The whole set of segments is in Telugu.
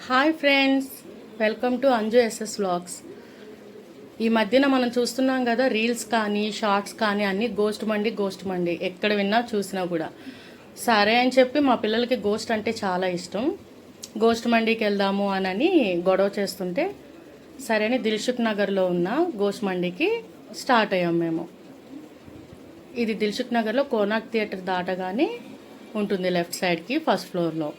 Hi friends, welcome to Anju SS vlogs. ఈ మధ్యన మనం చూస్తున్నాం కదా, రీల్స్ కానీ షార్ట్స్ కానీ అన్నీ గోస్ట్ మండి ఎక్కడ విన్నా చూసినా కూడా. సరే అని చెప్పి మా పిల్లలకి గోస్ట్ అంటే చాలా ఇష్టం. గోస్ట్ మండికి వెళ్దాము అని గొడవ చేస్తుంటే సరే అని దిల్సుఖ్ నగర్లో ఉన్న గోస్ట్ మండికి స్టార్ట్ అయ్యాం మేము. ఇది దిల్సుఖ్ నగర్లో కోనార్క్ థియేటర్ దాటగానే ఉంటుంది, లెఫ్ట్ సైడ్కి ఫస్ట్ ఫ్లోర్లో.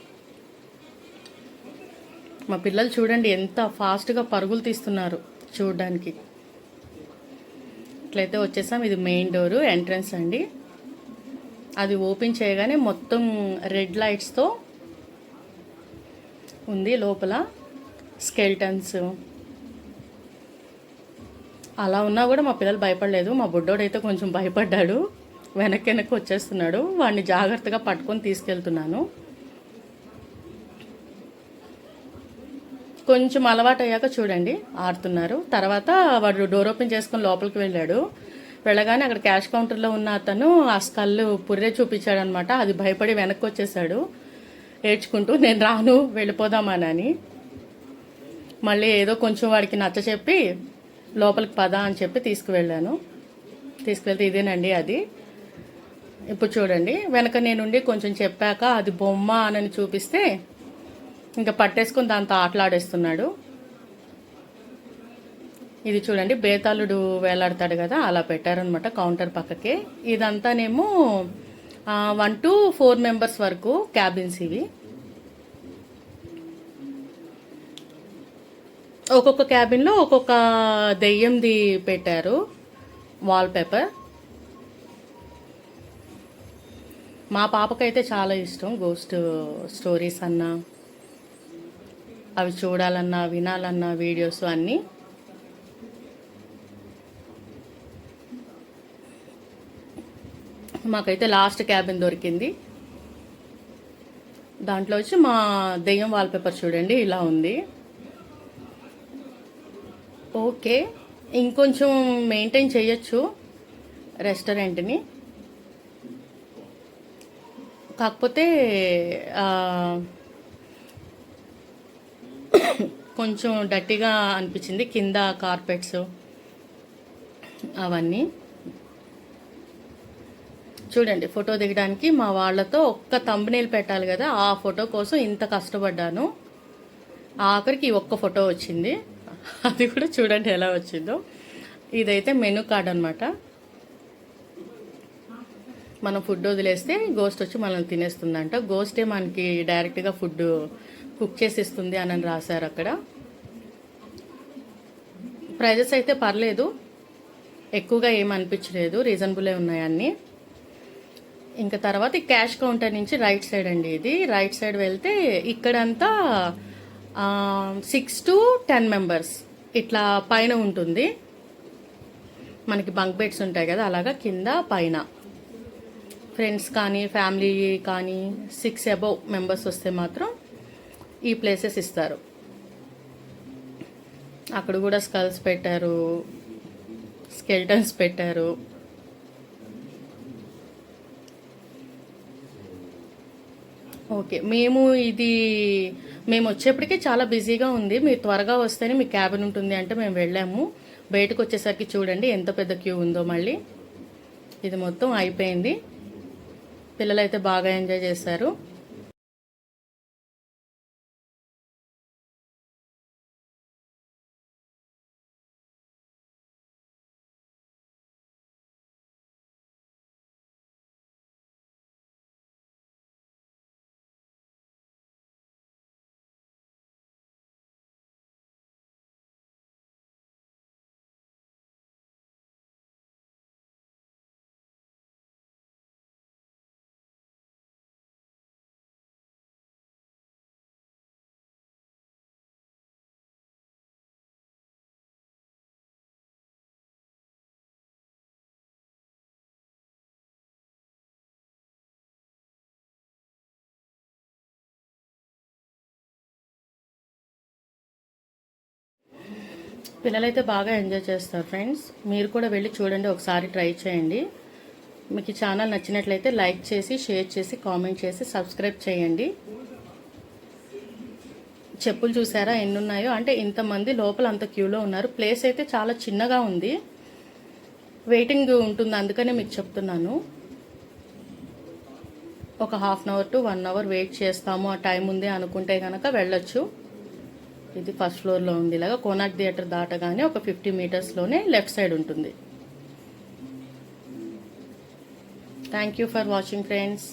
మా పిల్లలు చూడండి ఎంత ఫాస్ట్గా పరుగులు తీస్తున్నారు చూడడానికి. ఇట్లయితే వచ్చేసాం. ఇది మెయిన్ డోరు, ఎంట్రన్స్ అండి. అది ఓపెన్ చేయగానే మొత్తం రెడ్ లైట్స్తో ఉంది. లోపల స్కెల్టన్స్ అలా ఉన్నా కూడా మా పిల్లలు భయపడలేదు. మా బుడ్డోడైతే కొంచెం భయపడ్డాడు, వెనక్కి వచ్చేస్తున్నాడు. వాడిని జాగ్రత్తగా పట్టుకొని తీసుకెళ్తున్నాను. కొంచెం అలవాటు అయ్యాక చూడండి ఆడుతున్నారు. తర్వాత వాడు డోర్ ఓపెన్ చేసుకొని లోపలికి వెళ్ళాడు. వెళ్ళగానే అక్కడ క్యాష్ కౌంటర్లో ఉన్న అతను ఆ స్కల్ పుర్రే చూపించాడనమాట. అది భయపడి వెనక్కి వచ్చేసాడు ఏడ్చుకుంటూ, నేను రాను వెళ్ళిపోదామని. మళ్ళీ ఏదో కొంచెం వాడికి నచ్చ చెప్పి లోపలికి పదా అని చెప్పి తీసుకువెళ్తే ఇదేనండి అది. ఇప్పుడు చూడండి, వెనక నేనుండి కొంచెం చెప్పాక అది బొమ్మ అని చూపిస్తే ఇంకా పట్టేసుకుని దాంతో ఆటలాడేస్తున్నాడు. ఇది చూడండి, బేతాళుడు వేలాడతాడు కదా, అలా పెట్టారనమాట కౌంటర్ పక్కకే. ఇదంతానేమో 1 to 4 మెంబర్స్ వరకు క్యాబిన్స్ ఇవి. ఒక్కొక్క క్యాబిన్లో ఒక్కొక్క దెయ్యంది పెట్టారు వాల్ పేపర్. మా పాపకైతే చాలా ఇష్టం గోస్ట్ స్టోరీస్ అన్నా, అవి చూడాలన్నా వినాలన్నా వీడియోస్ అన్నీ. మాకైతే లాస్ట్ క్యాబిన్ దొరికింది. దాంట్లో వచ్చి మా దెయ్యం వాల్పేపర్ చూడండి ఇలా ఉంది. ఓకే, ఇంకొంచెం మెయింటైన్ చేయొచ్చు రెస్టారెంట్ని, కాకపోతే కొంచెం డట్టిగా అనిపించింది. కింద కార్పెట్స్ అవన్నీ చూడండి. ఫోటో దిగడానికి మా వాళ్ళతో ఒక్క థంబ్నెయిల్ పెట్టాలి కదా, ఆ ఫోటో కోసం ఇంత కష్టపడ్డాను. ఆఖరికి ఒక్క ఫోటో వచ్చింది, అది కూడా చూడండి ఎలా వచ్చిందో. ఇదైతే మెనూ కార్డ్ అనమాట. మనం ఫుడ్ వదిలేస్తే గోస్ట్ వచ్చి మనల్ని తినేస్తుందంట. గోస్టే మనకి డైరెక్ట్గా ఫుడ్ కుక్ చేసి ఇస్తుంది అని రాశారు అక్కడ. ప్రైజెస్ అయితే పర్లేదు, ఎక్కువగా ఏమనిపించలేదు, రీజనబులే ఉన్నాయి అన్నీ. ఇంకా తర్వాత ఈ క్యాష్ కౌంటర్ నుంచి రైట్ సైడ్ అండి. ఇది రైట్ సైడ్ వెళ్తే ఇక్కడంతా 6 to 10 మెంబర్స్ ఇట్లా పైన ఉంటుంది. మనకి బంక్ బెడ్స్ ఉంటాయి కదా, అలాగా కింద పైన. ఫ్రెండ్స్ కానీ ఫ్యామిలీ కానీ 6 అబౌవ్ మెంబర్స్ వస్తే మాత్రం ఈ ప్లేసెస్ ఇస్తారు. అక్కడ కూడా స్కల్స్ పెట్టారు, స్కెల్టన్స్ పెట్టారు. ఓకే, మేము వచ్చేప్పటికీ చాలా బిజీగా ఉంది. మీరు త్వరగా వస్తేనే మీ క్యాబిన్ ఉంటుంది అంటే మేము వెళ్ళాము. బయటకు వచ్చేసరికి చూడండి ఎంత పెద్ద క్యూ ఉందో. మళ్ళీ ఇది మొత్తం అయిపోయింది. పిల్లలైతే బాగా ఎంజాయ్ చేశారు. పిల్లలైతే బాగా ఎంజాయ్ చేస్తారు ఫ్రెండ్స్. మీరు కూడా వెళ్ళి చూడండి, ఒకసారి ట్రై చేయండి. మీకు ఈ ఛానల్ నచ్చినట్లయితే లైక్ చేసి, షేర్ చేసి, కామెంట్ చేసి, సబ్స్క్రైబ్ చేయండి. చెప్పులు చూసారా ఎన్ని ఉన్నాయో, అంటే ఇంతమంది లోపల అంత క్యూలో ఉన్నారు. ప్లేస్ అయితే చాలా చిన్నగా ఉంది, వెయిటింగ్ ఉంటుంది, అందుకనే మీకు చెప్తున్నాను. ఒక ½ అవర్ టు 1 అవర్ వెయిట్ చేస్తాము, ఆ టైం ఉంది అనుకుంటే కనుక వెళ్ళొచ్చు. ఇది ఫస్ట్ ఫ్లోర్లో ఉంది. ఇలాగా కోనార్క్ థియేటర్ దాటగానే ఒక 50 మీటర్స్లోనే లెఫ్ట్ సైడ్ ఉంటుంది. Thank you for watching friends.